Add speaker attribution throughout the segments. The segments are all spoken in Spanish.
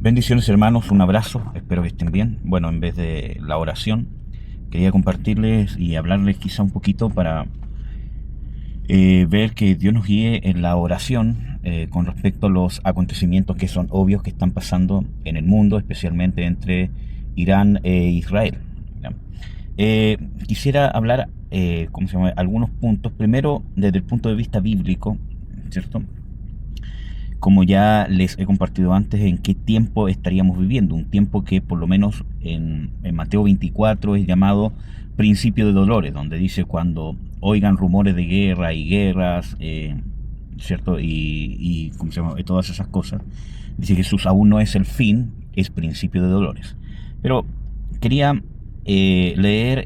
Speaker 1: Bendiciones hermanos, un abrazo, espero que estén bien. Bueno, en vez de la oración, quería compartirles y hablarles quizá un poquito para ver que Dios nos guíe en la oración con respecto a los acontecimientos que son obvios que están pasando en el mundo, especialmente entre Irán e Israel. ¿Ya? Quisiera hablar, algunos puntos, primero desde el punto de vista bíblico, ¿cierto? Como ya les he compartido antes, en qué tiempo estaríamos viviendo. Un tiempo que por lo menos en Mateo 24 es llamado principio de dolores, donde dice cuando oigan rumores de guerra y guerras, ¿cierto? Y todas esas cosas. Dice Jesús aún no es el fin, es principio de dolores. Pero quería leer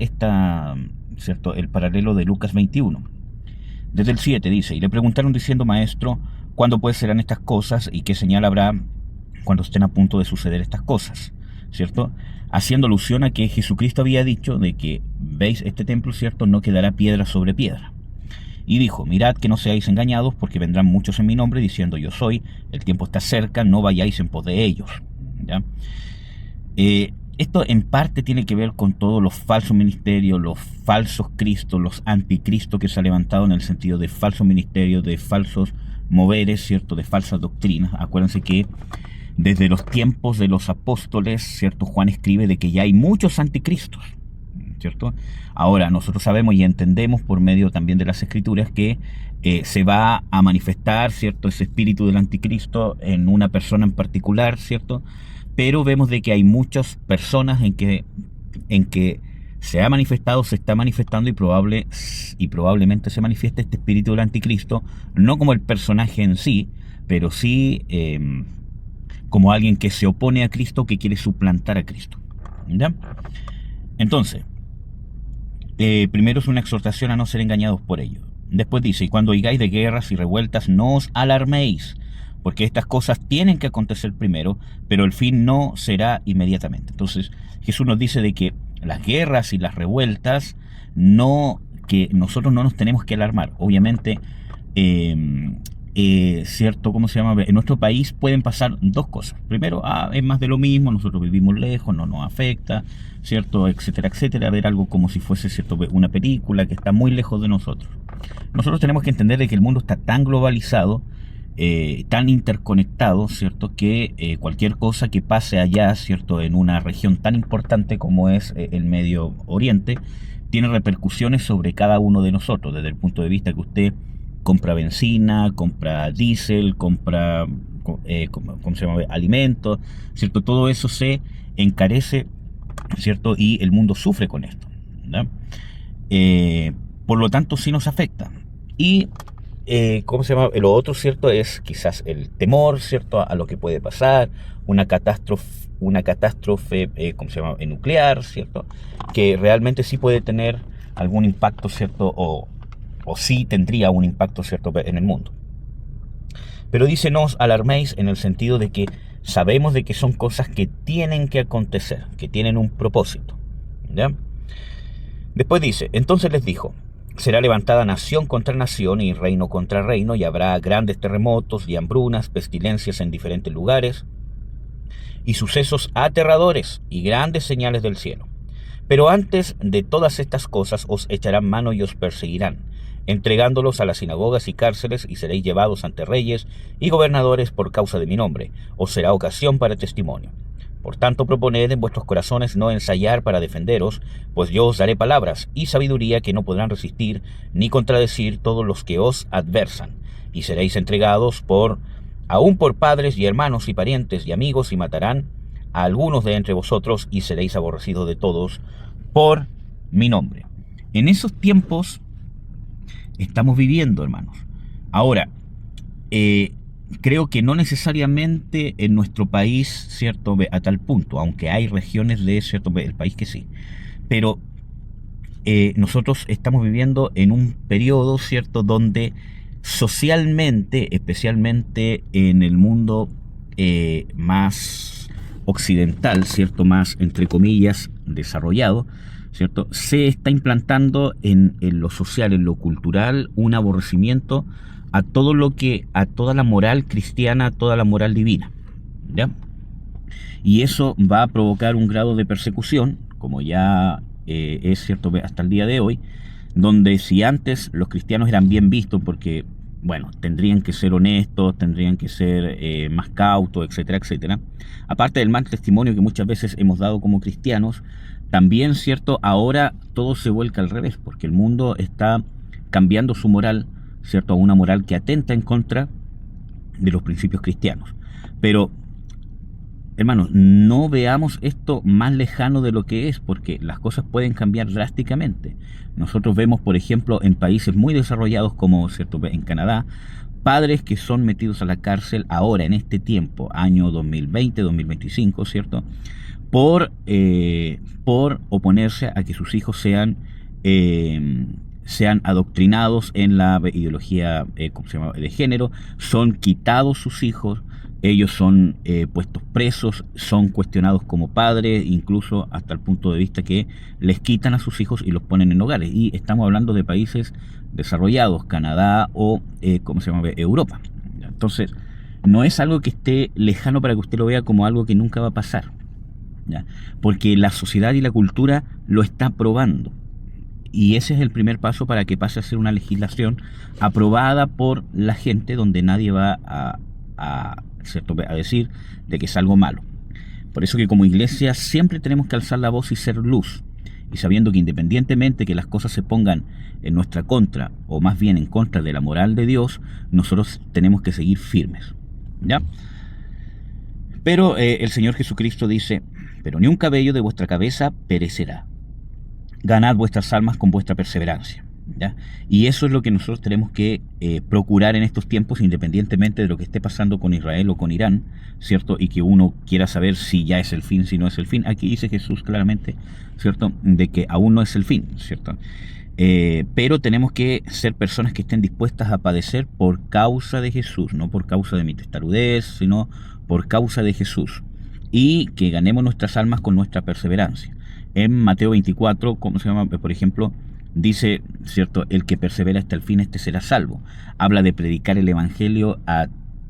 Speaker 1: ¿cierto? El paralelo de Lucas 21. Desde el 7 dice, y le preguntaron diciendo, Maestro, ¿cuándo pues serán estas cosas y qué señal habrá cuando estén a punto de suceder estas cosas? ¿Cierto? Haciendo alusión a que Jesucristo había dicho de que, veis este templo, ¿cierto? No quedará piedra sobre piedra. Y dijo, mirad que no seáis engañados, porque vendrán muchos en mi nombre diciendo, yo soy, el tiempo está cerca, no vayáis en pos de ellos. ¿Ya? Esto en parte tiene que ver con todos los falsos ministerios, los falsos cristos, los anticristos que se ha levantado en el sentido de falsos ministerios, de falsos moveres, ¿cierto? De falsas doctrinas. Acuérdense que desde los tiempos de los apóstoles, ¿cierto? Juan escribe de que ya hay muchos anticristos, ¿cierto? Ahora, nosotros sabemos y entendemos por medio también de las escrituras que se va a manifestar, ¿cierto? Ese espíritu del anticristo en una persona en particular, ¿cierto? Pero vemos de que hay muchas personas en que se ha manifestado, se está manifestando y probablemente se manifieste este espíritu del anticristo, no como el personaje en sí, pero sí como alguien que se opone a Cristo, que quiere suplantar a Cristo. ¿Ya? Entonces, primero es una exhortación a no ser engañados por ello. Después dice, y cuando oigáis de guerras y revueltas, no os alarméis, porque estas cosas tienen que acontecer primero, pero el fin no será inmediatamente. Entonces, Jesús nos dice de que las guerras y las revueltas, que nosotros no nos tenemos que alarmar. Obviamente, ¿cierto? En nuestro país pueden pasar dos cosas. Primero, es más de lo mismo, nosotros vivimos lejos, no nos afecta, ¿cierto? Etcétera, etcétera. Ver algo como si fuese, ¿cierto? Una película que está muy lejos de nosotros. Nosotros tenemos que entender de que el mundo está tan globalizado, tan interconectado, ¿cierto? Que cualquier cosa que pase allá, ¿cierto? En una región tan importante como es el Medio Oriente, tiene repercusiones sobre cada uno de nosotros, desde el punto de vista que usted compra benzina, compra diésel, compra alimentos, ¿cierto? Todo eso se encarece, ¿cierto? Y el mundo sufre con esto, ¿verdad? Por lo tanto, sí nos afecta. Y lo otro, ¿cierto? Es quizás el temor, ¿cierto? A lo que puede pasar, una catástrofe, nuclear, ¿cierto? Que realmente sí puede tener algún impacto, ¿cierto? O sí tendría un impacto, ¿cierto? En el mundo. Pero dice, no os alarméis en el sentido de que sabemos de que son cosas que tienen que acontecer, que tienen un propósito, ¿ya? Después dice, entonces les dijo, será levantada nación contra nación y reino contra reino, y habrá grandes terremotos y hambrunas, pestilencias en diferentes lugares, y sucesos aterradores y grandes señales del cielo. Pero antes de todas estas cosas os echarán mano y os perseguirán, entregándolos a las sinagogas y cárceles, y seréis llevados ante reyes y gobernadores por causa de mi nombre. Os será ocasión para testimonio. Por tanto, proponed en vuestros corazones no ensayar para defenderos, pues yo os daré palabras y sabiduría que no podrán resistir ni contradecir todos los que os adversan, y seréis entregados aún por padres y hermanos y parientes y amigos, y matarán a algunos de entre vosotros, y seréis aborrecidos de todos por mi nombre. En esos tiempos estamos viviendo, hermanos. Ahora, creo que no necesariamente en nuestro país, ¿cierto? A tal punto, aunque hay regiones de, ¿cierto? El país que sí. Pero nosotros estamos viviendo en un periodo, ¿cierto? Donde socialmente, especialmente en el mundo más occidental, ¿cierto? Más, entre comillas, desarrollado, ¿cierto? Se está implantando en lo social, en lo cultural, un aborrecimiento a toda la moral cristiana, a toda la moral divina, ¿ya? Y eso va a provocar un grado de persecución, como ya es cierto hasta el día de hoy, donde si antes los cristianos eran bien vistos porque, bueno, tendrían que ser honestos, tendrían que ser más cautos, etcétera, etcétera. Aparte del mal testimonio que muchas veces hemos dado como cristianos, también, cierto, ahora todo se vuelca al revés, porque el mundo está cambiando su moral, cierto, a una moral que atenta en contra de los principios cristianos. Pero, hermanos, no veamos esto más lejano de lo que es, porque las cosas pueden cambiar drásticamente. Nosotros vemos, por ejemplo, en países muy desarrollados como, cierto, en Canadá, padres que son metidos a la cárcel ahora, en este tiempo, año 2020, 2025, ¿cierto?, por oponerse a que sus hijos sean adoctrinados en la ideología ¿cómo se llama?, de género. Son quitados sus hijos, ellos son puestos presos, son cuestionados como padres, incluso hasta el punto de vista que les quitan a sus hijos y los ponen en hogares. Y estamos hablando de países desarrollados, Canadá o ¿cómo se llama?, Europa. Entonces, no es algo que esté lejano para que usted lo vea como algo que nunca va a pasar, ¿ya?, porque la sociedad y la cultura lo está probando. Y ese es el primer paso para que pase a ser una legislación aprobada por la gente, donde nadie va a decir de que es algo malo. Por eso que como iglesia siempre tenemos que alzar la voz y ser luz, y sabiendo que independientemente que las cosas se pongan en nuestra contra, o más bien en contra de la moral de Dios, nosotros tenemos que seguir firmes, ¿ya? Pero el Señor Jesucristo dice: pero ni un cabello de vuestra cabeza perecerá. Ganad vuestras almas con vuestra perseverancia, ¿ya? Y eso es lo que nosotros tenemos que procurar en estos tiempos, independientemente de lo que esté pasando con Israel o con Irán, ¿cierto? Y que uno quiera saber si ya es el fin, si no es el fin. Aquí dice Jesús claramente, ¿cierto?, de que aún no es el fin, ¿cierto? Pero tenemos que ser personas que estén dispuestas a padecer por causa de Jesús, no por causa de mi testarudez, sino por causa de Jesús, y que ganemos nuestras almas con nuestra perseverancia. En Mateo 24, ¿cómo se llama?, por ejemplo, dice, ¿cierto?, el que persevera hasta el fin, este será salvo. Habla de predicar el evangelio a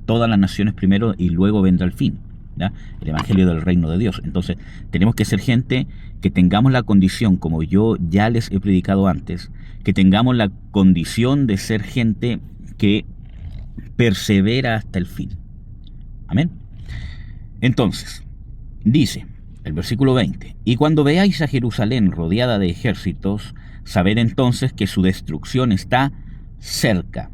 Speaker 1: todas las naciones primero y luego vendrá el fin, ¿ya?, el evangelio del reino de Dios. Entonces tenemos que ser gente que tengamos la condición, como yo ya les he predicado antes, que tengamos la condición de ser gente que persevera hasta el fin. Amén. Entonces dice el versículo 20: y cuando veáis a Jerusalén rodeada de ejércitos, sabed entonces que su destrucción está cerca.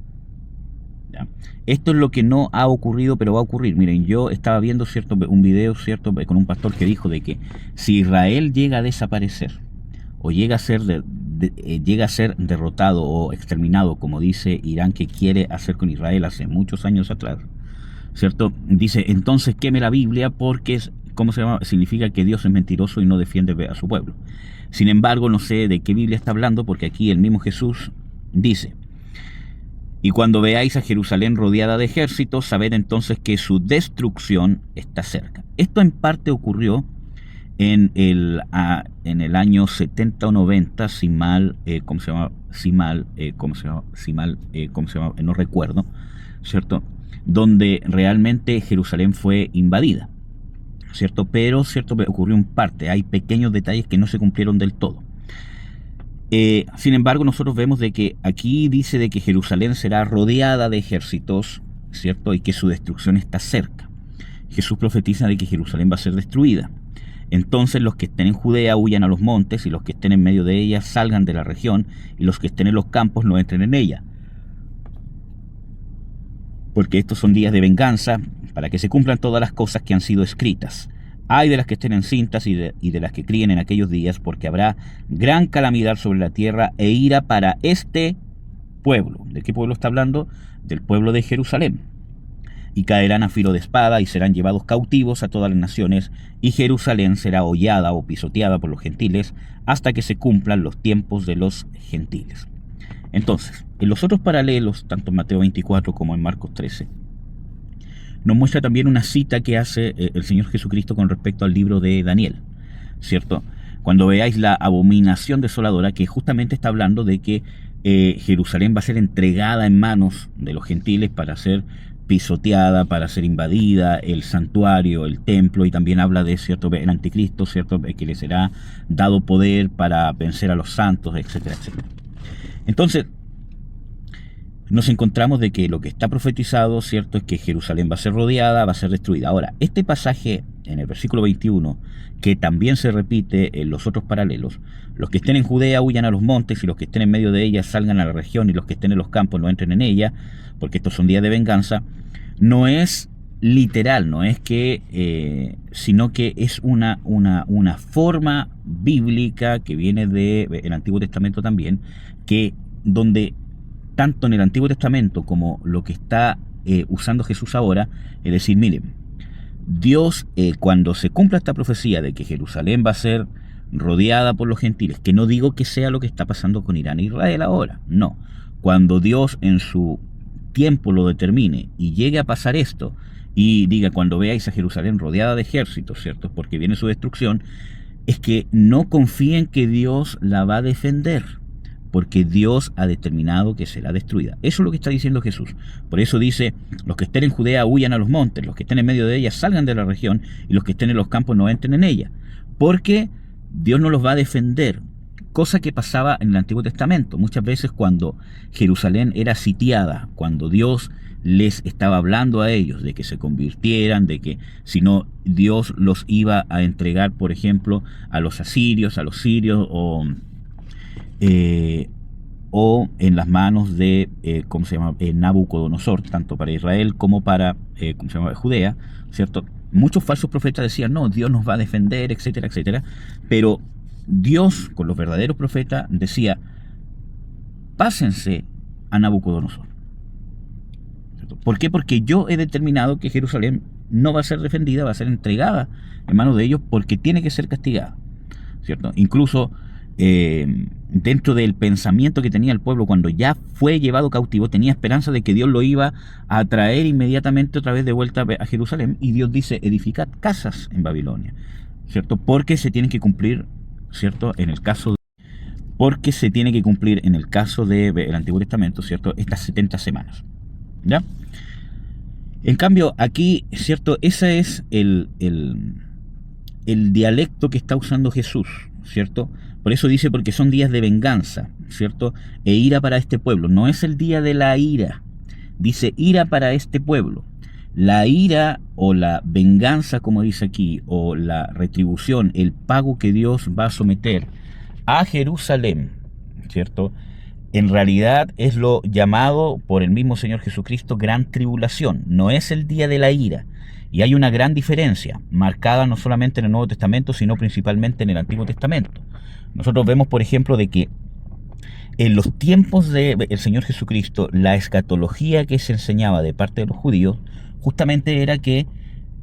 Speaker 1: ¿Ya? Esto es lo que no ha ocurrido, pero va a ocurrir. Miren, yo estaba viendo, ¿cierto?, un video, ¿cierto?, con un pastor que dijo de que si Israel llega a desaparecer, o llega a ser derrotado o exterminado, como dice Irán que quiere hacer con Israel hace muchos años atrás, ¿cierto?, dice, entonces queme la Biblia, porque ¿cómo se llama?, significa que Dios es mentiroso y no defiende a su pueblo. Sin embargo, no sé de qué Biblia está hablando, porque aquí el mismo Jesús dice: y cuando veáis a Jerusalén rodeada de ejércitos, sabed entonces que su destrucción está cerca. Esto en parte ocurrió en el año 70 o 90, no recuerdo, ¿cierto?, donde realmente Jerusalén fue invadida, ¿cierto? Pero, ¿cierto?, ocurrió en parte. Hay pequeños detalles que no se cumplieron del todo. Sin embargo, nosotros vemos de que aquí dice de que Jerusalén será rodeada de ejércitos, ¿cierto?, y que su destrucción está cerca. Jesús profetiza de que Jerusalén va a ser destruida. Entonces los que estén en Judea huyan a los montes, y los que estén en medio de ella salgan de la región, y los que estén en los campos no entren en ella. Porque estos son días de venganza, para que se cumplan todas las cosas que han sido escritas. Ay de las que estén encintas y de las que críen en aquellos días, porque habrá gran calamidad sobre la tierra e ira para este pueblo. ¿De qué pueblo está hablando? Del pueblo de Jerusalén. Y caerán a filo de espada y serán llevados cautivos a todas las naciones, y Jerusalén será hollada o pisoteada por los gentiles hasta que se cumplan los tiempos de los gentiles. Entonces, en los otros paralelos, tanto en Mateo 24 como en Marcos 13, nos muestra también una cita que hace el Señor Jesucristo con respecto al libro de Daniel, ¿cierto? Cuando veáis la abominación desoladora, que justamente está hablando de que Jerusalén va a ser entregada en manos de los gentiles para ser pisoteada, para ser invadida, el santuario, el templo, y también habla de, ¿cierto?, el anticristo, ¿cierto?, que le será dado poder para vencer a los santos, etcétera, etcétera. Entonces, nos encontramos de que lo que está profetizado, ¿cierto?, es que Jerusalén va a ser rodeada, va a ser destruida. Ahora, este pasaje en el versículo 21, que también se repite en los otros paralelos: los que estén en Judea huyan a los montes, y los que estén en medio de ella salgan a la región, y los que estén en los campos no entren en ella, porque estos son días de venganza, no es literal, no es que, sino que es una forma bíblica que viene del Antiguo Testamento también, que donde tanto en el Antiguo Testamento como lo que está usando Jesús ahora, es decir, miren, Dios, cuando se cumpla esta profecía de que Jerusalén va a ser rodeada por los gentiles, que no digo que sea lo que está pasando con Irán e Israel ahora, no, cuando Dios en su tiempo lo determine y llegue a pasar esto, y diga: cuando veáis a Jerusalén rodeada de ejércitos, ¿cierto?, porque viene su destrucción, es que no confíen que Dios la va a defender, porque Dios ha determinado que será destruida. Eso es lo que está diciendo Jesús. Por eso dice: los que estén en Judea huyan a los montes, los que estén en medio de ella salgan de la región, y los que estén en los campos no entren en ella, porque Dios no los va a defender. Cosa que pasaba en el Antiguo Testamento. Muchas veces cuando Jerusalén era sitiada, cuando Dios les estaba hablando a ellos de que se convirtieran, de que si no Dios los iba a entregar, por ejemplo, a los asirios, a los sirios, o en las manos de Nabucodonosor, tanto para Israel como para Judea, ¿cierto? Muchos falsos profetas decían: no, Dios nos va a defender, etcétera, etcétera. Pero Dios, con los verdaderos profetas, decía: pásense a Nabucodonosor. ¿Cierto? ¿Por qué? Porque yo he determinado que Jerusalén no va a ser defendida, va a ser entregada en manos de ellos, porque tiene que ser castigada, ¿cierto? Incluso dentro del pensamiento que tenía el pueblo cuando ya fue llevado cautivo, tenía esperanza de que Dios lo iba a traer inmediatamente otra vez de vuelta a Jerusalén, y Dios dice: edificad casas en Babilonia, ¿cierto? Porque se tiene que cumplir, ¿cierto?, porque se tiene que cumplir en el caso del Antiguo Testamento, ¿cierto?, estas 70 semanas, ¿ya? En cambio, aquí, ¿cierto?, ese es el dialecto que está usando Jesús, ¿cierto? Por eso dice: porque son días de venganza, ¿cierto?, e ira para este pueblo. No es el día de la ira, dice ira para este pueblo. La ira o la venganza, como dice aquí, o la retribución, el pago que Dios va a someter a Jerusalén, ¿cierto?, en realidad es lo llamado por el mismo Señor Jesucristo gran tribulación. No es el día de la ira. Y hay una gran diferencia, marcada no solamente en el Nuevo Testamento, sino principalmente en el Antiguo Testamento. Nosotros vemos, por ejemplo, de que en los tiempos del Señor Jesucristo, la escatología que se enseñaba de parte de los judíos, justamente era que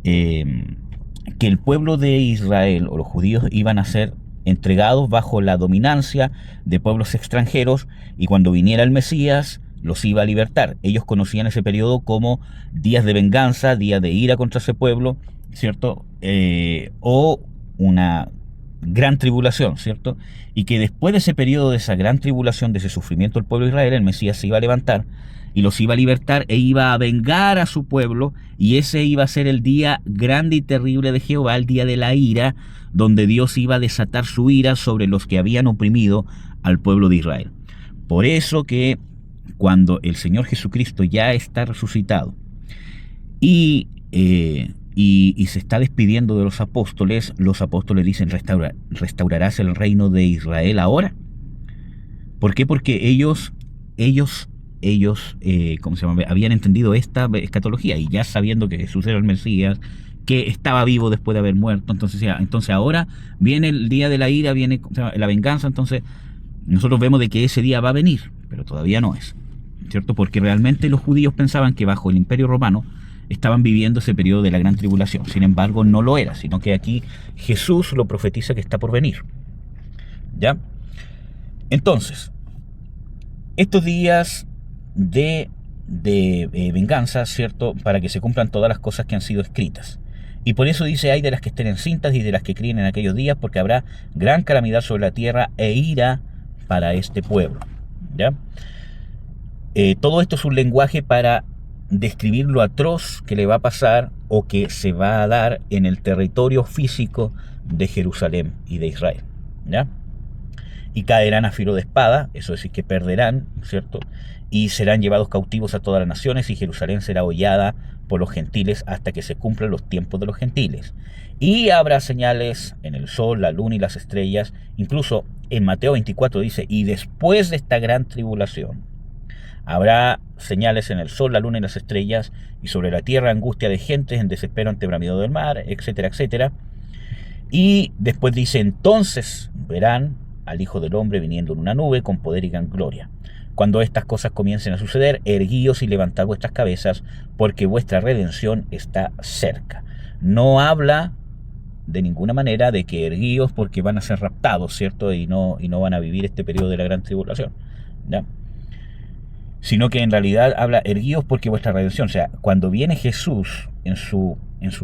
Speaker 1: el pueblo de Israel, o los judíos, iban a ser entregados bajo la dominancia de pueblos extranjeros, y cuando viniera el Mesías los iba a libertar. Ellos conocían ese periodo como días de venganza, días de ira contra ese pueblo, ¿cierto? O una gran tribulación, ¿cierto? Y que después de ese periodo, de esa gran tribulación, de ese sufrimiento del pueblo de Israel, el Mesías se iba a levantar y los iba a libertar e iba a vengar a su pueblo, y ese iba a ser el día grande y terrible de Jehová, el día de la ira, donde Dios iba a desatar su ira sobre los que habían oprimido al pueblo de Israel. Por eso que cuando el Señor Jesucristo ya está resucitado y se está despidiendo de los apóstoles dicen: ¿restaurarás el reino de Israel ahora? ¿Por qué? Porque ellos habían entendido esta escatología, y ya sabiendo que Jesús era el Mesías, que estaba vivo después de haber muerto, entonces ahora viene el día de la ira, viene la venganza. Entonces nosotros vemos de que ese día va a venir, pero todavía no es, ¿cierto? Porque realmente los judíos pensaban que bajo el Imperio Romano estaban viviendo ese periodo de la gran tribulación. Sin embargo, no lo era, sino que aquí Jesús lo profetiza que está por venir, ¿ya? Entonces, estos días de venganza, ¿cierto?, para que se cumplan todas las cosas que han sido escritas. Y por eso dice: hay de las que estén encintas y de las que críen en aquellos días, porque habrá gran calamidad sobre la tierra e ira para este pueblo, ¿ya? Todo esto es un lenguaje para describir lo atroz que le va a pasar o que se va a dar en el territorio físico de Jerusalén y de Israel, ¿ya? Y caerán a filo de espada, eso es decir, que perderán, ¿cierto? Y serán llevados cautivos a todas las naciones, y Jerusalén será hollada por los gentiles hasta que se cumplan los tiempos de los gentiles. Y habrá señales en el sol, la luna y las estrellas. Incluso en Mateo 24 dice, y después de esta gran tribulación habrá señales en el sol, la luna y las estrellas, y sobre la tierra angustia de gentes en desespero ante bramido del mar, etcétera, etcétera. Y después dice, entonces verán al Hijo del Hombre viniendo en una nube con poder y gran gloria. Cuando estas cosas comiencen a suceder, erguíos y levantad vuestras cabezas, porque vuestra redención está cerca. No habla de ninguna manera de que erguíos porque van a ser raptados, ¿cierto? Y no van a vivir este periodo de la gran tribulación, ¿ya? Sino que en realidad habla erguíos porque vuestra redención, o sea, cuando viene Jesús en su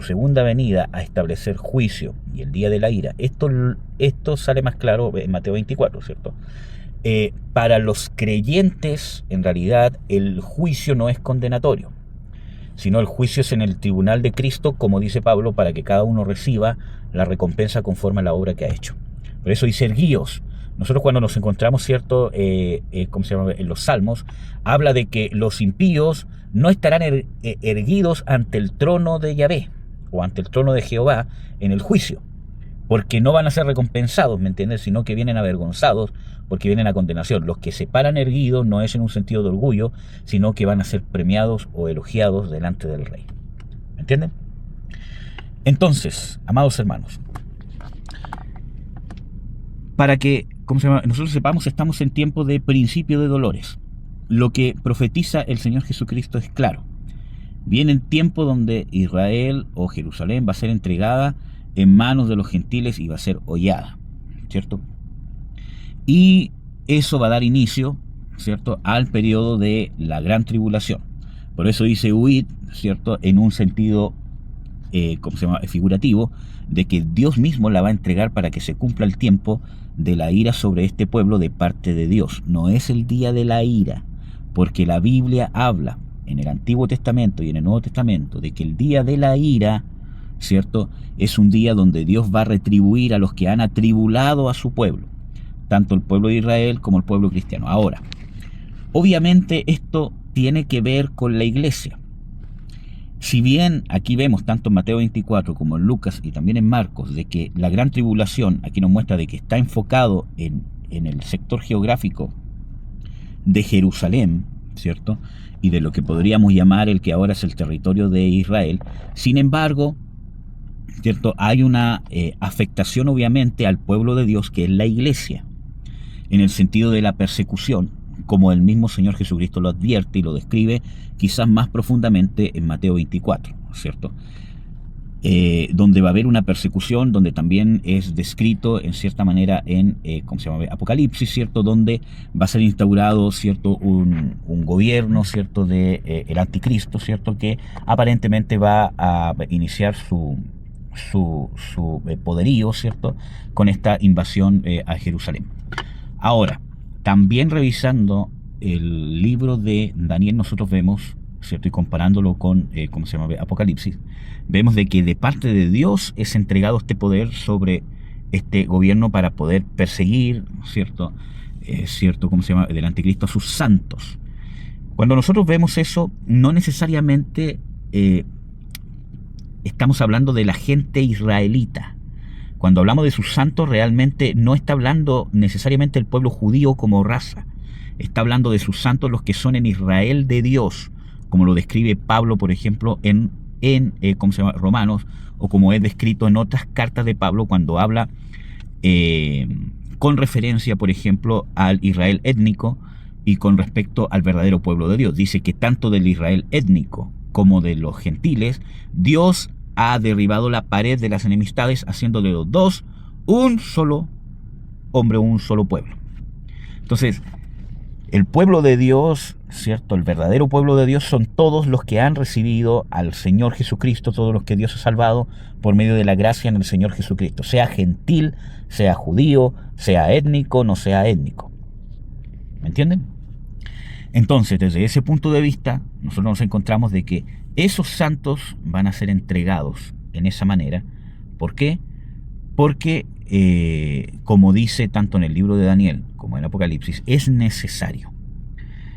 Speaker 1: segunda venida a establecer juicio y el día de la ira, esto sale más claro en Mateo 24, ¿cierto? Para los creyentes, en realidad, el juicio no es condenatorio, sino el juicio es en el tribunal de Cristo, como dice Pablo, para que cada uno reciba la recompensa conforme a la obra que ha hecho. Por eso dice erguíos. Nosotros cuando nos encontramos, ¿cierto?, ¿cómo se llama?, en los Salmos, habla de que los impíos no estarán erguidos ante el trono de Yahvé o ante el trono de Jehová en el juicio, porque no van a ser recompensados, ¿me entiendes?, sino que vienen avergonzados porque vienen a condenación. Los que se paran erguidos no es en un sentido de orgullo, sino que van a ser premiados o elogiados delante del Rey. ¿Me entienden? Entonces, amados hermanos, para que, ¿cómo se llama?, nosotros sepamos, estamos en tiempo de principio de dolores. Lo que profetiza el Señor Jesucristo es claro. Viene tiempo donde Israel o Jerusalén va a ser entregada en manos de los gentiles y va a ser hollada, ¿cierto? Y eso va a dar inicio, ¿cierto?, al periodo de la gran tribulación. Por eso dice huid, ¿cierto?, en un sentido ¿cómo se llama?, figurativo, de que Dios mismo la va a entregar para que se cumpla el tiempo de la ira sobre este pueblo de parte de Dios. No es el día de la ira, porque la Biblia habla en el Antiguo Testamento y en el Nuevo Testamento de que el día de la ira, ¿cierto?, es un día donde Dios va a retribuir a los que han atribulado a su pueblo, tanto el pueblo de Israel como el pueblo cristiano. Ahora, obviamente esto tiene que ver con la iglesia. Si bien aquí vemos tanto en Mateo 24 como en Lucas y también en Marcos de que la gran tribulación aquí nos muestra de que está enfocado en el sector geográfico de Jerusalén, ¿cierto?, y de lo que podríamos llamar el que ahora es el territorio de Israel, sin embargo, ¿cierto?, hay una afectación obviamente al pueblo de Dios, que es la iglesia, en el sentido de la persecución, como el mismo Señor Jesucristo lo advierte y lo describe quizás más profundamente en Mateo 24, ¿cierto?, donde va a haber una persecución, donde también es descrito en cierta manera en ¿cómo se llama?, Apocalipsis, ¿cierto?, donde va a ser instaurado, ¿cierto?, un gobierno, ¿cierto?, de el anticristo, ¿cierto?, que aparentemente va a iniciar su poderío, ¿cierto?, con esta invasión a Jerusalén. Ahora, también revisando el libro de Daniel, nosotros vemos, ¿cierto?, y comparándolo con ¿cómo se llama?, Apocalipsis, vemos de que de parte de Dios es entregado este poder sobre este gobierno para poder perseguir, ¿cierto?, ¿cómo se llama?, del anticristo a sus santos. Cuando nosotros vemos eso, no necesariamente estamos hablando de la gente israelita. Cuando hablamos de sus santos, realmente no está hablando necesariamente del pueblo judío como raza. Está hablando de sus santos, los que son en Israel de Dios, como lo describe Pablo, por ejemplo, en ¿cómo se llama?, Romanos, o como es descrito en otras cartas de Pablo cuando habla con referencia, por ejemplo, al Israel étnico y con respecto al verdadero pueblo de Dios. Dice que tanto del Israel étnico como de los gentiles, Dios ha derribado la pared de las enemistades, haciendo de los dos un solo hombre, un solo pueblo. Entonces, el pueblo de Dios, ¿cierto?, el verdadero pueblo de Dios son todos los que han recibido al Señor Jesucristo, todos los que Dios ha salvado por medio de la gracia en el Señor Jesucristo, sea gentil, sea judío, sea étnico, no sea étnico. ¿Me entienden? Entonces, desde ese punto de vista, nosotros nos encontramos de que esos santos van a ser entregados en esa manera. ¿Por qué? Porque, como dice tanto en el libro de Daniel como en Apocalipsis, es necesario,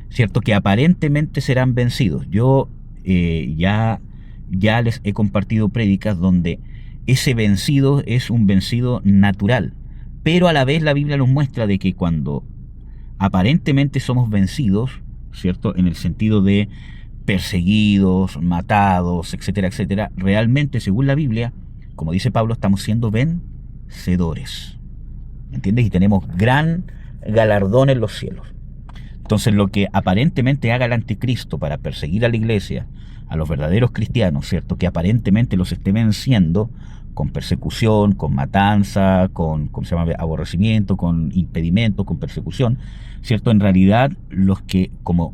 Speaker 1: ¿cierto? Que aparentemente serán vencidos. Yo ya les he compartido prédicas donde ese vencido es un vencido natural, pero a la vez la Biblia nos muestra de que cuando aparentemente somos vencidos, ¿cierto? En el sentido de perseguidos, matados, etcétera, etcétera, realmente, según la Biblia, como dice Pablo, estamos siendo vencedores. ¿Entiendes? Y tenemos gran galardón en los cielos. Entonces, lo que aparentemente haga el anticristo para perseguir a la iglesia, a los verdaderos cristianos, ¿cierto? Que aparentemente los esté venciendo con persecución, con matanza, con ¿cómo se llama? Aborrecimiento, con impedimento, con persecución, ¿cierto? En realidad, los que, como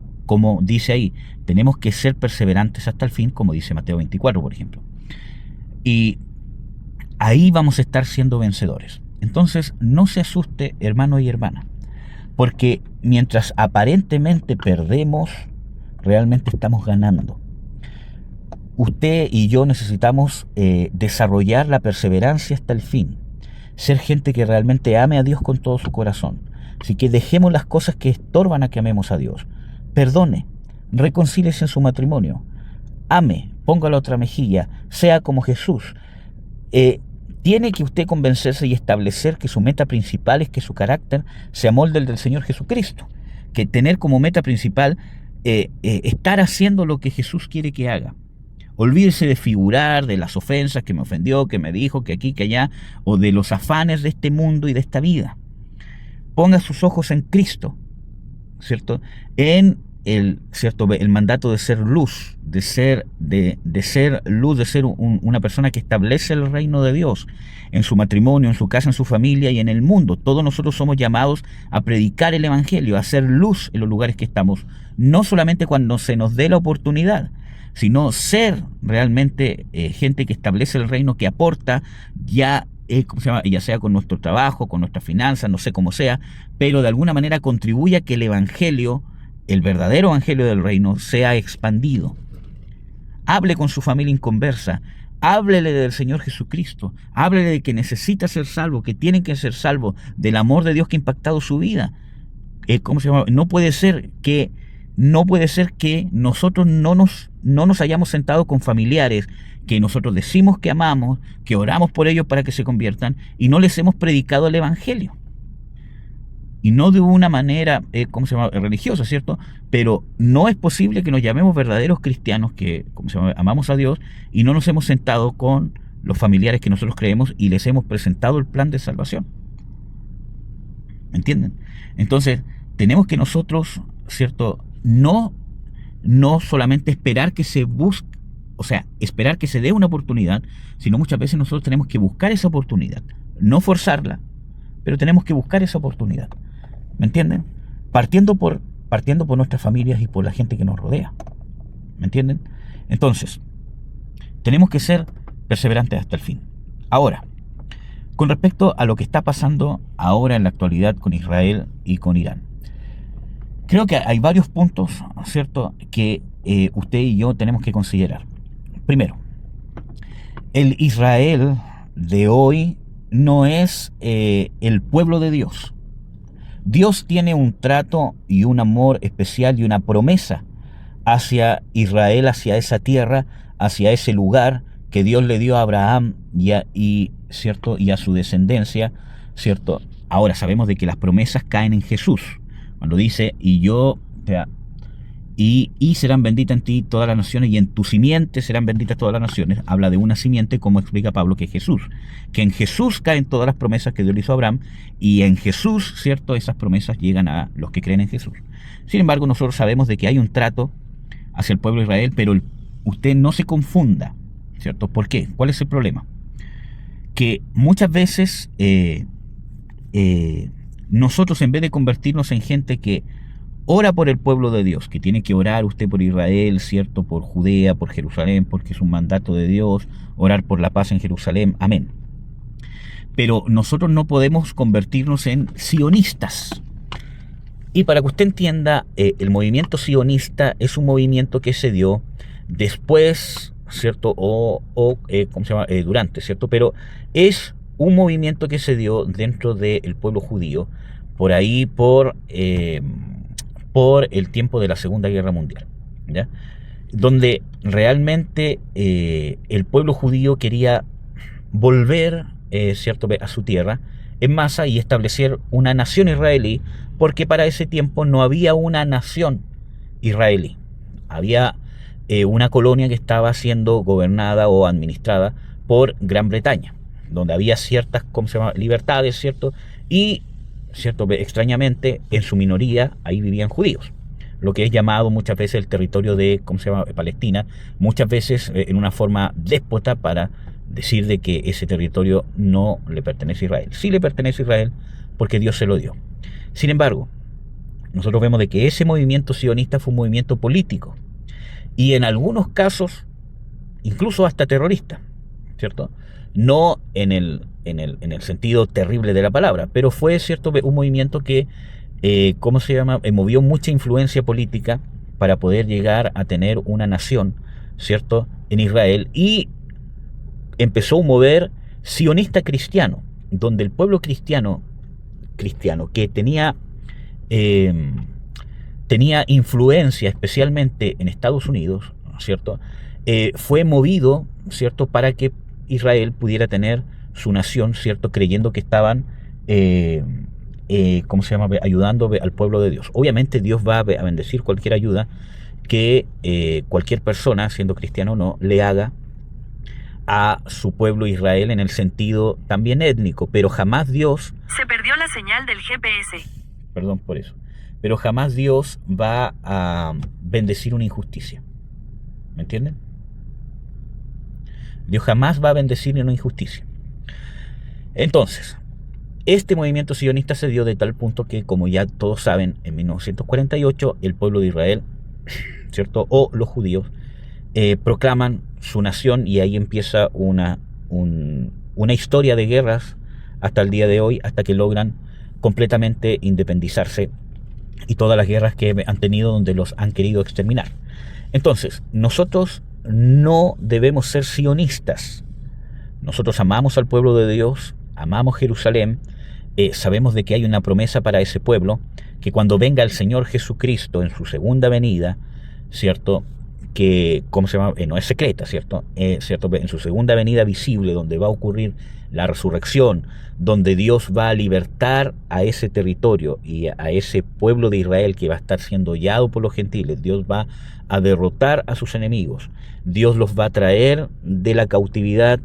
Speaker 1: dice ahí, tenemos que ser perseverantes hasta el fin, como dice Mateo 24, por ejemplo. Y ahí vamos a estar siendo vencedores. Entonces, no se asuste, hermano y hermana, porque mientras aparentemente perdemos, realmente estamos ganando. Usted y yo necesitamos desarrollar la perseverancia hasta el fin, ser gente que realmente ame a Dios con todo su corazón. Así que dejemos las cosas que estorban a que amemos a Dios. Perdone, reconcíliese en su matrimonio, ame, ponga la otra mejilla, sea como Jesús. Tiene que usted convencerse y establecer que su meta principal es que su carácter se amolde al del Señor Jesucristo, que tener como meta principal estar haciendo lo que Jesús quiere que haga. Olvídese de figurar, de las ofensas, que me ofendió, que me dijo, que aquí, que allá, o de los afanes de este mundo y de esta vida. Ponga sus ojos en Cristo, ¿cierto? En el mandato de ser luz, de ser luz, de ser una persona que establece el reino de Dios en su matrimonio, en su casa, en su familia y en el mundo. Todos nosotros somos llamados a predicar el evangelio, a hacer luz en los lugares que estamos, no solamente cuando se nos dé la oportunidad, sino ser realmente gente que establece el reino, que aporta ya sea con nuestro trabajo, con nuestras finanzas, no sé cómo sea, pero de alguna manera contribuye a que el evangelio, el verdadero evangelio del reino, sea expandido. Hable con su familia inconversa, háblele del Señor Jesucristo, háblele de que necesita ser salvo, que tienen que ser salvos, del amor de Dios que ha impactado su vida. No puede ser que nosotros no nos hayamos sentado con familiares que nosotros decimos que amamos, que oramos por ellos para que se conviertan, y no les hemos predicado el evangelio. Y no de una manera, religiosa, ¿cierto? Pero no es posible que nos llamemos verdaderos cristianos, que amamos a Dios, y no nos hemos sentado con los familiares que nosotros creemos y les hemos presentado el plan de salvación. ¿Me entienden? Entonces, tenemos que nosotros, ¿cierto? No solamente esperar que se busque, esperar que se dé una oportunidad, sino muchas veces nosotros tenemos que buscar esa oportunidad. No forzarla, pero tenemos que buscar esa oportunidad. ¿Me entienden? Partiendo por nuestras familias y por la gente que nos rodea. ¿Me entienden? Entonces, tenemos que ser perseverantes hasta el fin. Ahora, con respecto a lo que está pasando ahora en la actualidad con Israel y con Irán, creo que hay varios puntos, ¿cierto?, que usted y yo tenemos que considerar. Primero, el Israel de hoy no es el pueblo de Dios. Dios tiene un trato y un amor especial y una promesa hacia Israel, hacia esa tierra, hacia ese lugar que Dios le dio a Abraham ¿cierto?, y a su descendencia, ¿cierto? Ahora sabemos de que las promesas caen en Jesús. Cuando dice, y serán benditas en ti todas las naciones, y en tu simiente serán benditas todas las naciones, habla de una simiente, como explica Pablo, que es Jesús. Que en Jesús caen todas las promesas que Dios le hizo a Abraham, y en Jesús, ¿cierto?, esas promesas llegan a los que creen en Jesús. Sin embargo, nosotros sabemos de que hay un trato hacia el pueblo de Israel, pero usted no se confunda, ¿cierto? ¿Por qué? ¿Cuál es el problema? Que muchas veces nosotros, en vez de convertirnos en gente que ora por el pueblo de Dios, que tiene que orar usted por Israel, ¿cierto?, por Judea, por Jerusalén, porque es un mandato de Dios, orar por la paz en Jerusalén, amén. Pero nosotros no podemos convertirnos en sionistas. Y para que usted entienda, el movimiento sionista es un movimiento que se dio después, ¿cierto? ¿Cómo se llama? Durante, ¿cierto? Pero es un movimiento que se dio dentro del pueblo judío, por ahí, por el tiempo de la Segunda Guerra Mundial, ¿ya? Donde realmente el pueblo judío quería volver, ¿cierto?, a su tierra en masa y establecer una nación israelí, porque para ese tiempo no había una nación israelí. Había una colonia que estaba siendo gobernada o administrada por Gran Bretaña, donde había ciertas, ¿cómo se llama?, libertades, ¿cierto? Y, ¿cierto?, extrañamente, en su minoría ahí vivían judíos, lo que es llamado muchas veces el territorio de, ¿cómo se llama?, Palestina, muchas veces en una forma déspota para decir de que ese territorio no le pertenece a Israel. Sí le pertenece a Israel porque Dios se lo dio. Sin embargo, nosotros vemos de que ese movimiento sionista fue un movimiento político y en algunos casos incluso hasta terrorista, ¿cierto? No en el sentido terrible de la palabra, pero fue, ¿cierto?, un movimiento que, ¿cómo se llama?, movió mucha influencia política para poder llegar a tener una nación, ¿cierto?, en Israel, y empezó a mover sionista cristiano, donde el pueblo cristiano que tenía influencia especialmente en Estados Unidos, ¿cierto?, fue movido, ¿cierto?, para que Israel pudiera tener su nación, ¿cierto?, creyendo que estaban ¿cómo se llama?, ayudando al pueblo de Dios. Obviamente Dios va a bendecir cualquier ayuda que cualquier persona, siendo cristiano o no, le haga a su pueblo Israel, en el sentido también étnico, pero jamás Dios...
Speaker 2: Se perdió la señal del GPS.
Speaker 1: Perdón por eso. Pero jamás Dios va a bendecir una injusticia. ¿Me entienden? Dios jamás va a bendecir una injusticia. Entonces, este movimiento sionista se dio de tal punto que, como ya todos saben, en 1948 el pueblo de Israel, ¿cierto?, o los judíos, proclaman su nación, y ahí empieza una historia de guerras hasta el día de hoy, hasta que logran completamente independizarse, y todas las guerras que han tenido donde los han querido exterminar. Entonces, nosotros no debemos ser sionistas. Nosotros amamos al pueblo de Dios, amamos Jerusalén, sabemos de que hay una promesa para ese pueblo, que cuando venga el Señor Jesucristo en su segunda venida, ¿cierto?, que, ¿cómo se llama?, no es secreta, ¿cierto?, ¿cierto?, en su segunda venida visible, donde va a ocurrir la resurrección, donde Dios va a libertar a ese territorio y a ese pueblo de Israel que va a estar siendo hollado por los gentiles. Dios va a derrotar a sus enemigos, Dios los va a traer de la cautividad,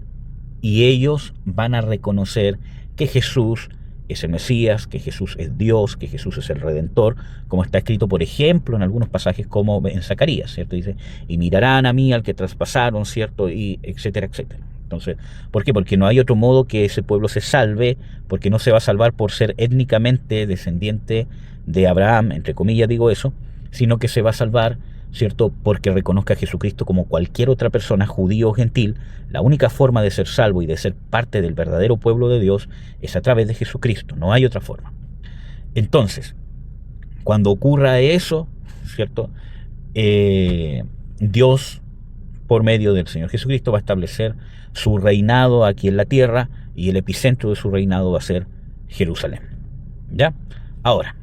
Speaker 1: y ellos van a reconocer que Jesús es el Mesías, que Jesús es Dios, que Jesús es el Redentor, como está escrito, por ejemplo, en algunos pasajes como en Zacarías, ¿cierto? Dice, y mirarán a mí al que traspasaron, ¿cierto?, y etcétera, etcétera. Entonces, ¿por qué? Porque no hay otro modo que ese pueblo se salve, porque no se va a salvar por ser étnicamente descendiente de Abraham, entre comillas digo eso, sino que se va a salvar, ¿cierto?, porque reconozca a Jesucristo como cualquier otra persona, judío o gentil. La única forma de ser salvo y de ser parte del verdadero pueblo de Dios es a través de Jesucristo, no hay otra forma. Entonces, cuando ocurra eso, ¿cierto?, Dios, por medio del Señor Jesucristo, va a establecer su reinado aquí en la tierra, y el epicentro de su reinado va a ser Jerusalén. ¿Ya? Ahora,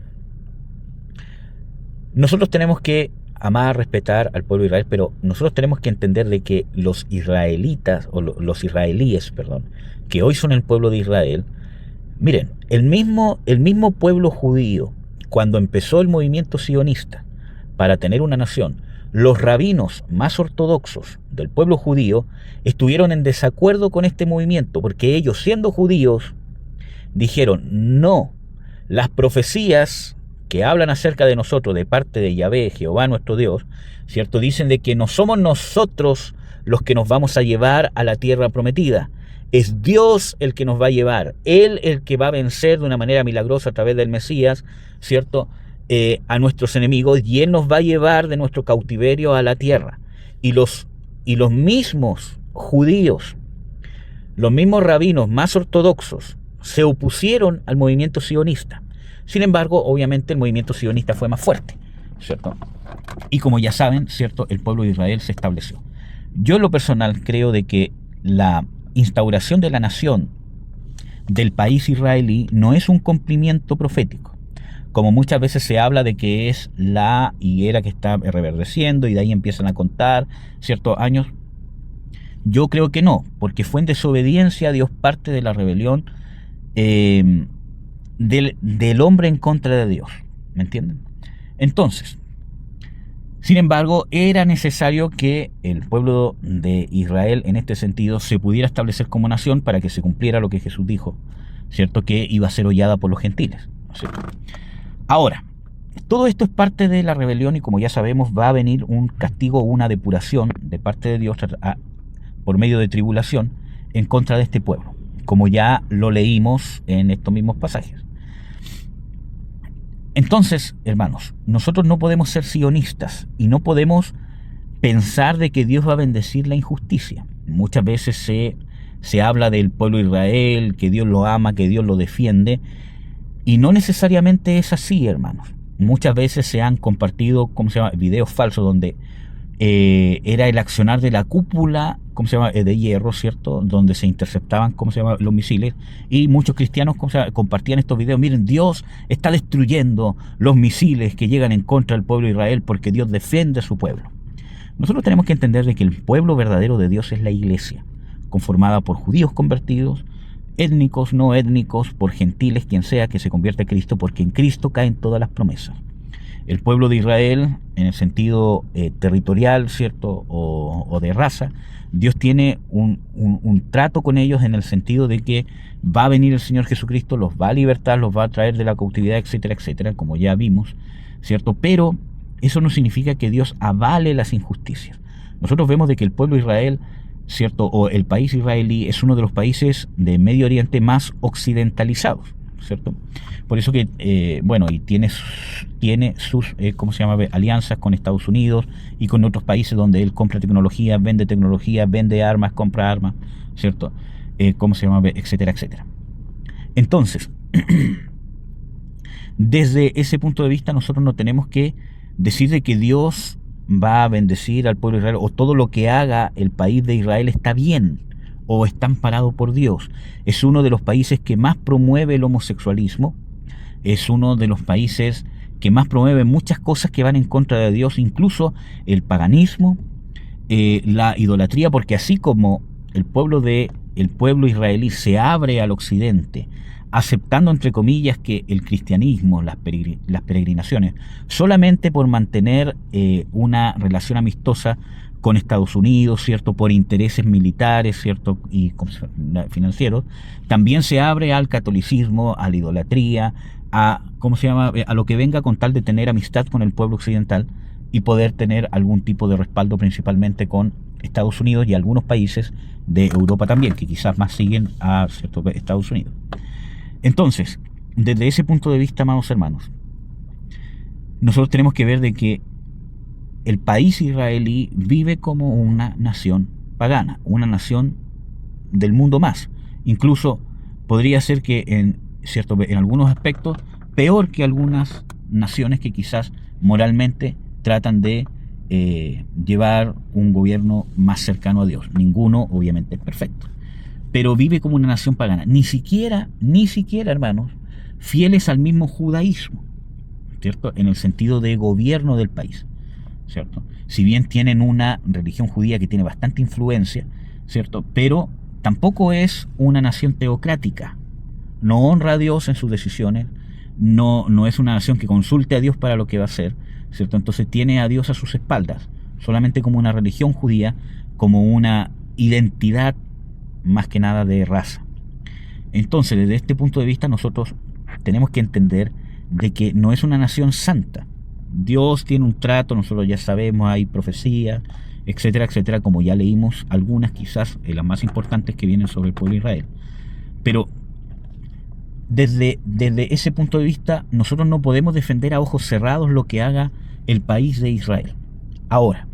Speaker 1: nosotros tenemos que amar, respetar al pueblo de Israel, pero nosotros tenemos que entender de que los israelitas, o los israelíes, perdón, que hoy son el pueblo de Israel, miren, el mismo pueblo judío, cuando empezó el movimiento sionista para tener una nación, los rabinos más ortodoxos del pueblo judío estuvieron en desacuerdo con este movimiento, porque ellos, siendo judíos, dijeron, no, las profecías que hablan acerca de nosotros de parte de Yahvé, Jehová nuestro Dios, ¿cierto?, dicen de que no somos nosotros los que nos vamos a llevar a la tierra prometida, es Dios el que nos va a llevar, Él el que va a vencer de una manera milagrosa a través del Mesías, ¿cierto?, a nuestros enemigos, y Él nos va a llevar de nuestro cautiverio a la tierra. Y los mismos judíos, los mismos rabinos más ortodoxos, se opusieron al movimiento sionista. Sin embargo, obviamente el movimiento sionista fue más fuerte, ¿cierto? Y como ya saben, ¿cierto?, el pueblo de Israel se estableció. Yo en lo personal creo de que la instauración de la nación del país israelí no es un cumplimiento profético, como muchas veces se habla de que es la higuera que está reverdeciendo y de ahí empiezan a contar ciertos años. Yo creo que no, porque fue en desobediencia a Dios parte de la rebelión del hombre en contra de Dios, ¿me entienden? Entonces, sin embargo, era necesario que el pueblo de Israel en este sentido se pudiera establecer como nación para que se cumpliera lo que Jesús dijo, ¿cierto?, que iba a ser hollada por los gentiles, ¿cierto? Ahora, todo esto es parte de la rebelión y como ya sabemos va a venir un castigo, una depuración de parte de Dios por medio de tribulación en contra de este pueblo, como ya lo leímos en estos mismos pasajes. Entonces, hermanos, nosotros no podemos ser sionistas y no podemos pensar de que Dios va a bendecir la injusticia. Muchas veces se habla del pueblo de Israel, que Dios lo ama, que Dios lo defiende, y no necesariamente es así, hermanos. Muchas veces se han compartido, videos falsos donde era el accionar de la cúpula, de hierro, ¿cierto?, donde se interceptaban, los misiles, y muchos cristianos, compartían estos videos. Miren, Dios está destruyendo los misiles que llegan en contra del pueblo de Israel porque Dios defiende a su pueblo. Nosotros tenemos que entender de que el pueblo verdadero de Dios es la iglesia, conformada por judíos convertidos, étnicos, no étnicos, por gentiles, quien sea que se convierta a Cristo, porque en Cristo caen todas las promesas. El pueblo de Israel, en el sentido territorial, ¿cierto?, o de raza, Dios tiene un trato con ellos en el sentido de que va a venir el Señor Jesucristo, los va a libertar, los va a traer de la cautividad, etcétera, etcétera, como ya vimos, ¿cierto? Pero eso no significa que Dios avale las injusticias. Nosotros vemos de que el pueblo de Israel, ¿cierto?, o el país israelí es uno de los países de Medio Oriente más occidentalizados, ¿cierto? Por eso que, y tiene sus, alianzas con Estados Unidos y con otros países donde él compra tecnología, vende armas, compra armas, ¿cierto? Etcétera, etcétera. Entonces, desde ese punto de vista nosotros no tenemos que decir de que Dios va a bendecir al pueblo de Israel o todo lo que haga el país de Israel está bien o está amparado por Dios. Es uno de los países que más promueve el homosexualismo, es uno de los países que más promueve muchas cosas que van en contra de Dios, incluso el paganismo, la idolatría, porque así como el pueblo israelí se abre al occidente, aceptando entre comillas que el cristianismo, las peregrinaciones, solamente por mantener una relación amistosa con Estados Unidos, ¿cierto?, por intereses militares, ¿cierto?, y financieros, también se abre al catolicismo, a la idolatría, a lo que venga con tal de tener amistad con el pueblo occidental y poder tener algún tipo de respaldo principalmente con Estados Unidos y algunos países de Europa también, que quizás más siguen a Estados Unidos. Entonces, desde ese punto de vista, amados hermanos, nosotros tenemos que ver de que el país israelí vive como una nación pagana, una nación del mundo más. Incluso podría ser que en algunos aspectos peor que algunas naciones que quizás moralmente tratan de llevar un gobierno más cercano a Dios. Ninguno obviamente es perfecto, pero vive como una nación pagana. Ni siquiera, hermanos, fieles al mismo judaísmo, ¿cierto?, en el sentido de gobierno del país, ¿cierto? Si bien tienen una religión judía que tiene bastante influencia, ¿cierto?, pero tampoco es una nación teocrática. No honra a Dios en sus decisiones, no es una nación que consulte a Dios para lo que va a hacer, ¿cierto? Entonces tiene a Dios a sus espaldas, solamente como una religión judía, como una identidad más que nada de raza. Entonces, desde este punto de vista, nosotros tenemos que entender de que no es una nación santa. Dios tiene un trato, nosotros ya sabemos, hay profecía, etcétera, etcétera, como ya leímos algunas, quizás las más importantes que vienen sobre el pueblo de Israel. Pero desde ese punto de vista, nosotros no podemos defender a ojos cerrados lo que haga el país de Israel. Ahora,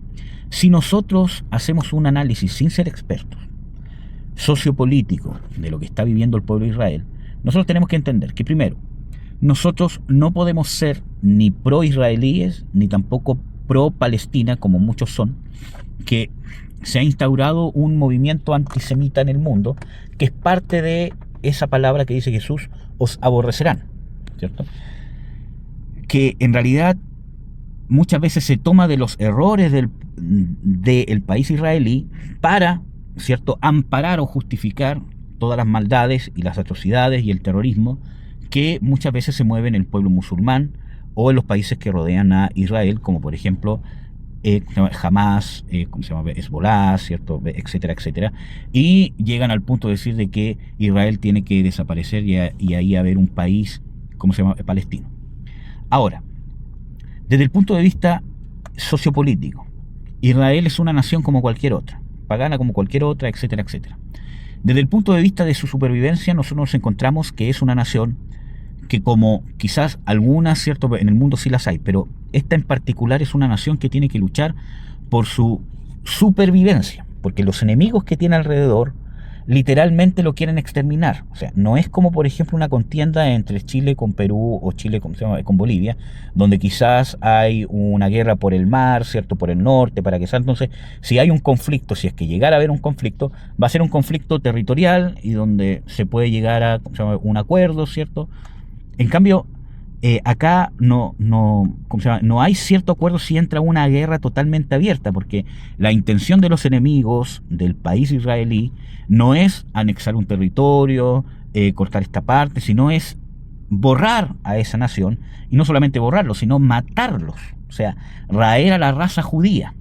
Speaker 1: si nosotros hacemos un análisis sin ser expertos, sociopolítico, de lo que está viviendo el pueblo de Israel, nosotros tenemos que entender que primero, nosotros no podemos ser ni pro-israelíes, ni tampoco pro-Palestina, como muchos son, que se ha instaurado un movimiento antisemita en el mundo, que es parte de esa palabra que dice Jesús, os aborrecerán, ¿cierto? Que en realidad muchas veces se toma de los errores del país israelí para, ¿cierto?, amparar o justificar todas las maldades y las atrocidades y el terrorismo que muchas veces se mueve en el pueblo musulmán o en los países que rodean a Israel, como por ejemplo Hamas, Hezbollah, ¿cierto?, etcétera, etcétera, y llegan al punto de decir de que Israel tiene que desaparecer y ahí haber un país, palestino. Ahora, desde el punto de vista sociopolítico, Israel es una nación como cualquier otra, pagana como cualquier otra, etcétera, etcétera. Desde el punto de vista de su supervivencia, nosotros nos encontramos que es una nación que, como quizás algunas, ¿cierto?, en el mundo sí las hay, pero esta en particular es una nación que tiene que luchar por su supervivencia, porque los enemigos que tiene alrededor literalmente lo quieren exterminar. O sea, no es como por ejemplo una contienda entre Chile con Perú o Chile con Bolivia, donde quizás hay una guerra por el mar, ¿cierto?, por el norte, para que sea. Entonces, si hay un conflicto, si es que llegara a haber un conflicto, va a ser un conflicto territorial y donde se puede llegar a un acuerdo, ¿cierto? En cambio, acá no hay cierto acuerdo si entra una guerra totalmente abierta, porque la intención de los enemigos del país israelí no es anexar un territorio, cortar esta parte, sino es borrar a esa nación, y no solamente borrarlos, sino matarlos, o sea, raer a la raza judía,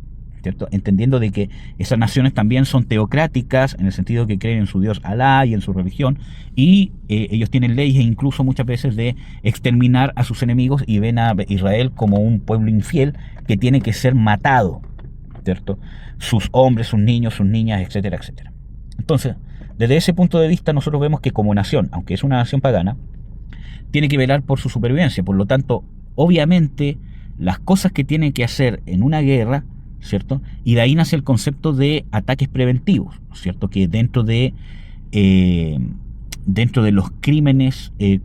Speaker 1: ¿cierto? Entendiendo de que esas naciones también son teocráticas, en el sentido que creen en su Dios Alá y en su religión, y ellos tienen leyes incluso muchas veces de exterminar a sus enemigos, y ven a Israel como un pueblo infiel que tiene que ser matado, ¿cierto? Sus hombres, sus niños, sus niñas, etcétera, etcétera. Entonces, desde ese punto de vista, nosotros vemos que como nación, aunque es una nación pagana, tiene que velar por su supervivencia. Por lo tanto, obviamente, las cosas que tiene que hacer en una guerra, ¿cierto? Y de ahí nace el concepto de ataques preventivos, ¿cierto? Que dentro de los crímenes, de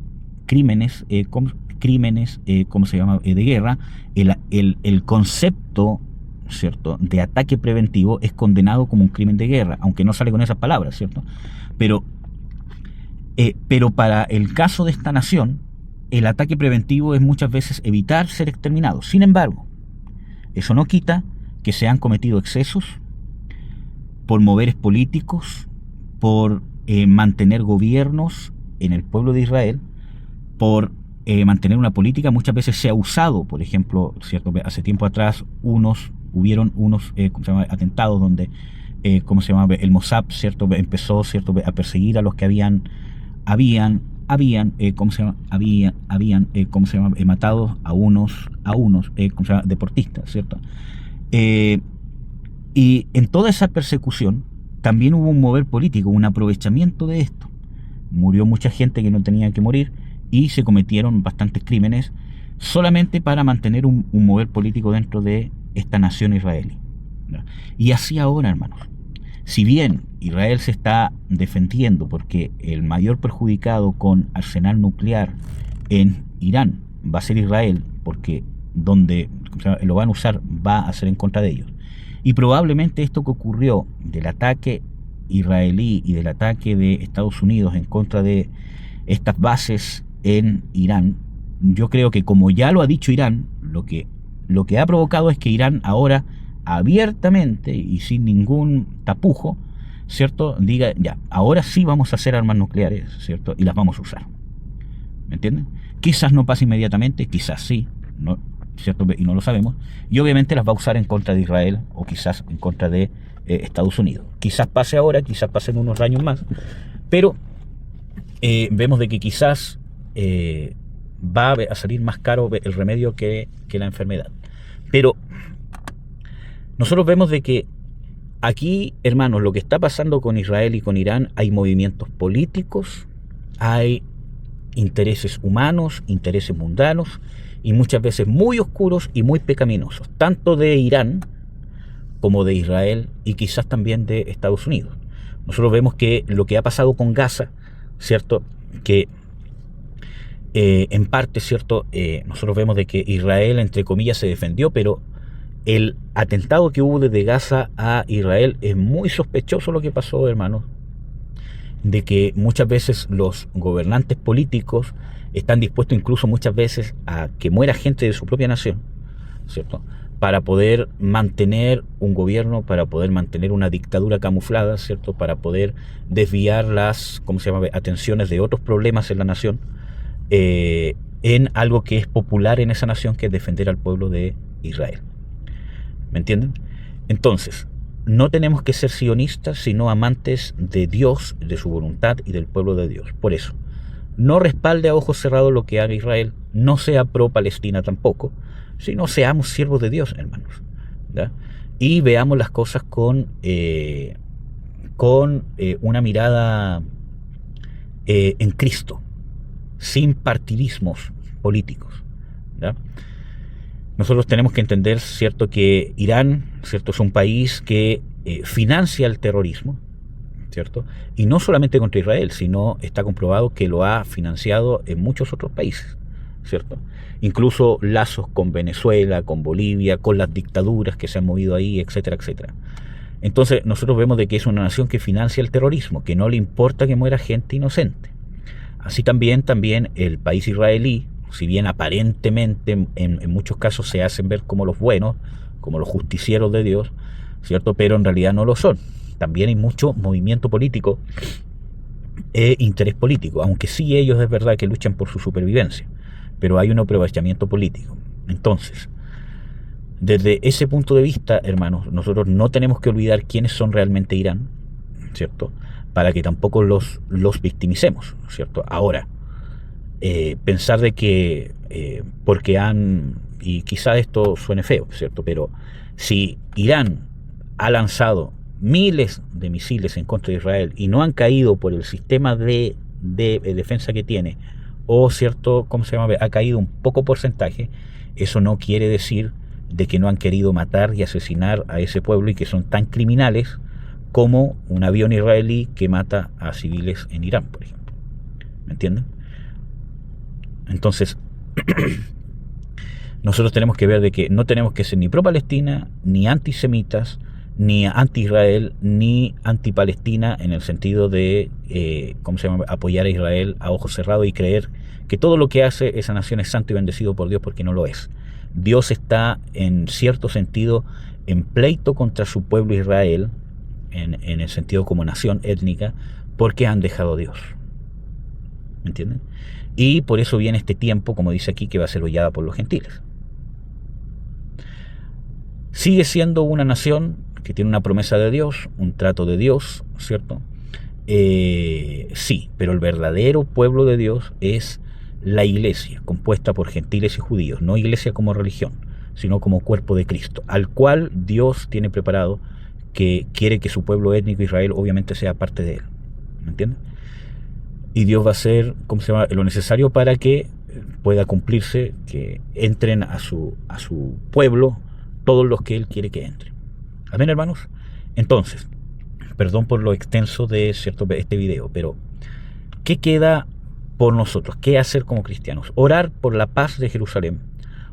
Speaker 1: guerra, el concepto, ¿cierto?, de ataque preventivo es condenado como un crimen de guerra, aunque no sale con esas palabras, ¿cierto? Pero para el caso de esta nación, el ataque preventivo es muchas veces evitar ser exterminado. Sin embargo, eso no quita que se han cometido excesos por moveres políticos, por mantener gobiernos en el pueblo de Israel, por mantener una política. Muchas veces se ha usado, por ejemplo, ¿cierto?, hace tiempo atrás hubieron unos atentados donde el Mossad, ¿cierto?, empezó, ¿cierto?, a perseguir a los que habían matado a unos deportistas, ¿cierto? Y en toda esa persecución también hubo un mover político, un aprovechamiento de esto. Murió mucha gente que no tenía que morir y se cometieron bastantes crímenes solamente para mantener un mover político dentro de esta nación israelí. Y así ahora, hermanos, si bien Israel se está defendiendo porque el mayor perjudicado con arsenal nuclear en Irán va a ser Israel, porque donde lo van a usar va a ser en contra de ellos, y probablemente esto que ocurrió del ataque israelí y del ataque de Estados Unidos en contra de estas bases en Irán, yo creo que, como ya lo ha dicho Irán, lo que ha provocado es que Irán ahora abiertamente y sin ningún tapujo, ¿cierto?, diga, ya, ahora sí vamos a hacer armas nucleares, ¿cierto?, y las vamos a usar. ¿Me entienden? Quizás no pase inmediatamente, quizás sí, ¿no? ¿Cierto? Y no lo sabemos. Y obviamente las va a usar en contra de Israel o quizás en contra de Estados Unidos. Quizás pase ahora, quizás pase en unos años más, pero vemos de que quizás va a salir más caro el remedio que la enfermedad. Pero nosotros vemos de que aquí, hermanos, lo que está pasando con Israel y con Irán, hay movimientos políticos, hay intereses humanos, intereses mundanos, y muchas veces muy oscuros y muy pecaminosos, tanto de Irán como de Israel y quizás también de Estados Unidos. Nosotros vemos que lo que ha pasado con Gaza, ¿cierto?, que En parte, ¿cierto? Nosotros vemos de que Israel, entre comillas, se defendió, pero el atentado que hubo desde Gaza a Israel es muy sospechoso lo que pasó, hermanos, de que muchas veces los gobernantes políticos están dispuestos incluso muchas veces a que muera gente de su propia nación, ¿cierto? Para poder mantener un gobierno, para poder mantener una dictadura camuflada, ¿cierto? Para poder desviar las, atenciones de otros problemas en la nación, en algo que es popular en esa nación, que es defender al pueblo de Israel. ¿Me entienden? Entonces, no tenemos que ser sionistas, sino amantes de Dios, de su voluntad y del pueblo de Dios. Por eso, no respalde a ojos cerrados lo que haga Israel, no sea pro-Palestina tampoco, sino seamos siervos de Dios, hermanos, ¿ya? Y veamos las cosas con una mirada en Cristo, sin partidismos políticos, ¿ya? Nosotros tenemos que entender, ¿cierto?, que Irán, ¿cierto?, es un país que financia el terrorismo, ¿cierto? Y no solamente contra Israel, sino está comprobado que lo ha financiado en muchos otros países, ¿cierto? Incluso lazos con Venezuela, con Bolivia, con las dictaduras que se han movido ahí, etcétera, etcétera. Entonces nosotros vemos de que es una nación que financia el terrorismo, que no le importa que muera gente inocente. Así también el país israelí, si bien aparentemente en muchos casos se hacen ver como los buenos, como los justicieros de Dios, ¿cierto? Pero en realidad no lo son. También hay mucho movimiento político e interés político, aunque sí ellos es verdad que luchan por su supervivencia, pero hay un aprovechamiento político. Entonces, desde ese punto de vista, hermanos, nosotros no tenemos que olvidar quiénes son realmente Irán, ¿cierto? Para que tampoco los victimicemos, ¿cierto? Ahora, pensar de que porque y quizá esto suene feo, ¿cierto? Pero si Irán ha lanzado miles de misiles en contra de Israel y no han caído por el sistema de defensa que tiene, o cierto, ha caído un poco porcentaje, eso no quiere decir de que no han querido matar y asesinar a ese pueblo y que son tan criminales como un avión israelí que mata a civiles en Irán, por ejemplo. ¿Me entienden? Entonces, nosotros tenemos que ver de que no tenemos que ser ni pro-Palestina, ni antisemitas, ni anti-Israel, ni anti-Palestina, en el sentido de apoyar a Israel a ojos cerrados y creer que todo lo que hace esa nación es santo y bendecido por Dios, porque no lo es. Dios está en cierto sentido en pleito contra su pueblo Israel, en el sentido como nación étnica, porque han dejado a Dios. ¿Me entienden? Y por eso viene este tiempo, como dice aquí, que va a ser hollada por los gentiles. Sigue siendo una nación que tiene una promesa de Dios, un trato de Dios, ¿cierto? Sí, pero el verdadero pueblo de Dios es la iglesia, compuesta por gentiles y judíos, no iglesia como religión, sino como cuerpo de Cristo, al cual Dios tiene preparado, que quiere que su pueblo étnico Israel obviamente sea parte de él. ¿Me entienden? Y Dios va a hacer, lo necesario para que pueda cumplirse, que entren a su pueblo todos los que Él quiere que entren. Amén, hermanos. Entonces, perdón por lo extenso de este video, pero ¿qué queda por nosotros? ¿Qué hacer como cristianos? Orar por la paz de Jerusalén,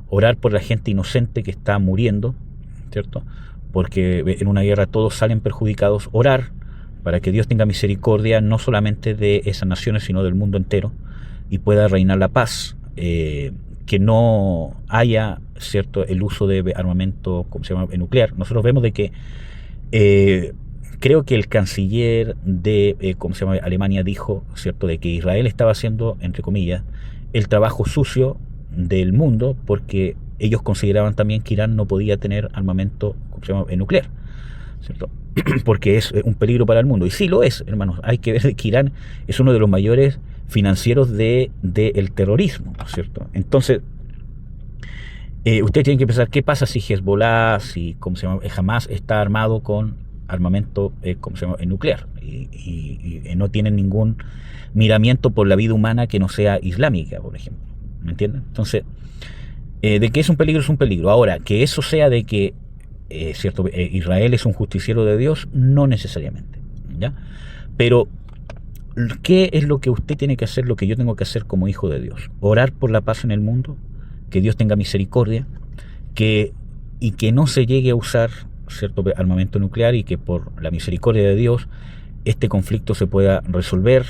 Speaker 1: orar por la gente inocente que está muriendo, ¿cierto? Porque en una guerra todos salen perjudicados. Orar para que Dios tenga misericordia no solamente de esas naciones, sino del mundo entero, y pueda reinar la paz, que no haya, ¿cierto?, el uso de armamento nuclear. Nosotros vemos de que creo que el canciller de Alemania dijo, ¿cierto?, de que Israel estaba haciendo, entre comillas, el trabajo sucio del mundo, porque ellos consideraban también que Irán no podía tener armamento nuclear, ¿cierto? Porque es un peligro para el mundo. Y sí lo es, hermanos. Hay que ver que Irán es uno de los mayores financieros del terrorismo, ¿cierto? Entonces, ustedes tienen que pensar, ¿qué pasa si Hezbollah, si Hamas está armado con armamento nuclear y no tienen ningún miramiento por la vida humana que no sea islámica, por ejemplo? ¿Me entienden? Entonces, de que es un peligro, es un peligro. Ahora, que eso sea de que Israel es un justiciero de Dios, no necesariamente, ¿ya? Pero ¿qué es lo que usted tiene que hacer, lo que yo tengo que hacer como hijo de Dios? Orar por la paz en el mundo, que Dios tenga misericordia, y que no se llegue a usar cierto armamento nuclear, y que por la misericordia de Dios este conflicto se pueda resolver,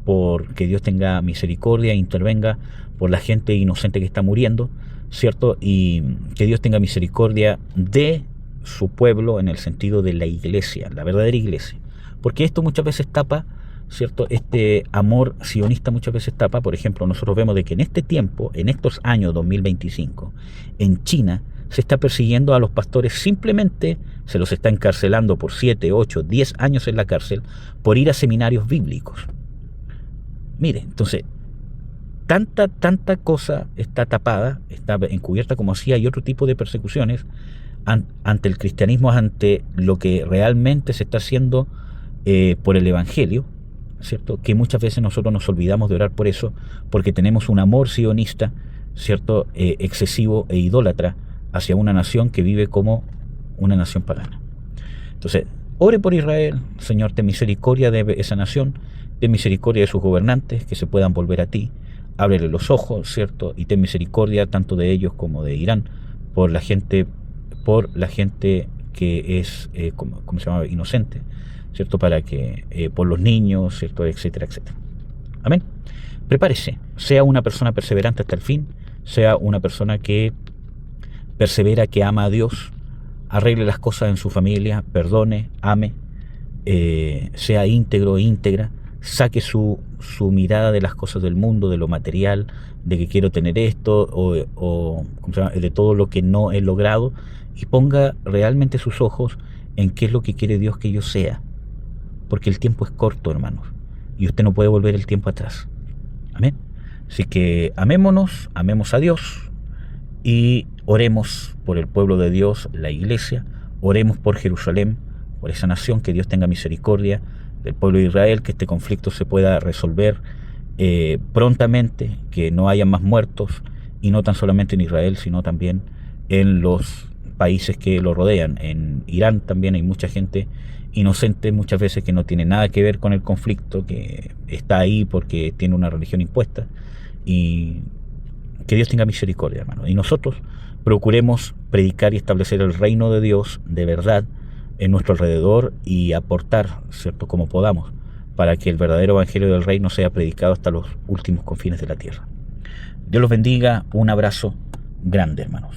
Speaker 1: porque Dios tenga misericordia e intervenga por la gente inocente que está muriendo, ¿cierto? Y que Dios tenga misericordia de su pueblo en el sentido de la iglesia, la verdadera iglesia. Porque esto muchas veces tapa, ¿cierto? Este amor sionista muchas veces tapa. Por ejemplo, nosotros vemos de que en este tiempo, en estos años 2025, en China se está persiguiendo a los pastores, simplemente se los está encarcelando por 7, 8, 10 años en la cárcel por ir a seminarios bíblicos. Mire, entonces, tanta cosa está tapada, está encubierta, como así hay otro tipo de persecuciones ante el cristianismo, ante lo que realmente se está haciendo por el evangelio, ¿cierto? Que muchas veces nosotros nos olvidamos de orar por eso, porque tenemos un amor sionista, ¿cierto? Excesivo e idólatra hacia una nación que vive como una nación pagana. Entonces, ore por Israel. Señor, ten misericordia de esa nación, ten misericordia de sus gobernantes, que se puedan volver a ti. Ábrele los ojos, ¿cierto? Y ten misericordia tanto de ellos como de Irán, por la gente que es, ¿cómo se llama? Inocente, ¿cierto? Para que, por los niños, ¿cierto? Etcétera, etcétera. Amén. Prepárese, sea una persona perseverante hasta el fin, sea una persona que persevera, que ama a Dios, arregle las cosas en su familia, perdone, ame, sea íntegro, íntegra, saque su mirada de las cosas del mundo, de lo material, de que quiero tener esto, o ¿cómo se llama? De todo lo que no he logrado, y ponga realmente sus ojos en qué es lo que quiere Dios que yo sea, porque el tiempo es corto, hermanos, y usted no puede volver el tiempo atrás. Amén. Así que amémonos, amemos a Dios, y oremos por el pueblo de Dios, la iglesia, oremos por Jerusalén, por esa nación, que Dios tenga misericordia del pueblo de Israel, que este conflicto se pueda resolver prontamente, que no haya más muertos, y no tan solamente en Israel, sino también en los países que lo rodean. En Irán también hay mucha gente inocente, muchas veces, que no tiene nada que ver con el conflicto, que está ahí porque tiene una religión impuesta, y que Dios tenga misericordia, hermano. Y nosotros procuremos predicar y establecer el reino de Dios de verdad en nuestro alrededor, y aportar, ¿cierto?, como podamos, para que el verdadero evangelio del reino sea predicado hasta los últimos confines de la tierra. Dios los bendiga. Un abrazo grande, hermanos.